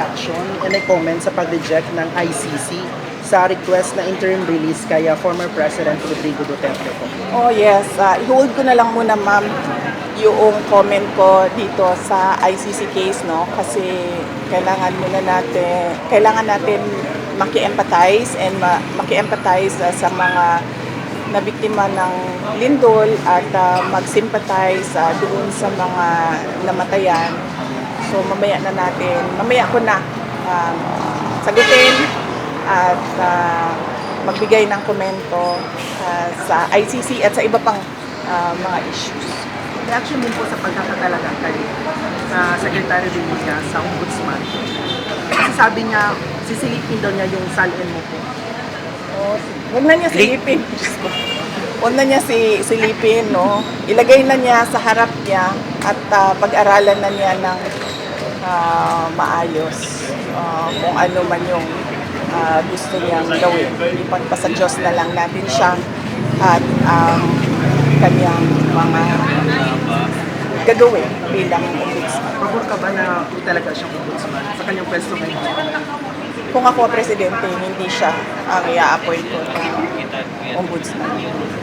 reaction and a comment sa pag-reject ng ICC sa request na interim release kay former President Rodrigo Duterte po? Oh yes, i-hold ko na lang muna ma'am yung comment ko dito sa ICC case, no, kasi kailangan natin maki-empathize and maki-empathize sa mga nabiktima ng lindol at mag-sympathize doon sa mga namatayan. So mamaya ko na sagutin at magbigay ng komento sa ICC at sa iba pang mga issues. Reaction din po sa pagkakatalaga kay Secretary Villa sa Ombudsman. Kasi sabi niya, sisilipin daw niya yung salin mo po. Oh, huwag na niya silipin. Huwag na niya silipin, no? Ilagay na niya sa harap niya at pag-aralan na niya ng maayos kung ano man yung gusto niyang gawin. Ipagpasa Diyos na lang natin siya at kanyang mga gagawin bilang ombudsman. Pabor ka ba na talaga siyang ombudsman sa kanyang pwesto ngayon? Kung ako presidente, hindi siya ang i-appoint ko na ombudsman.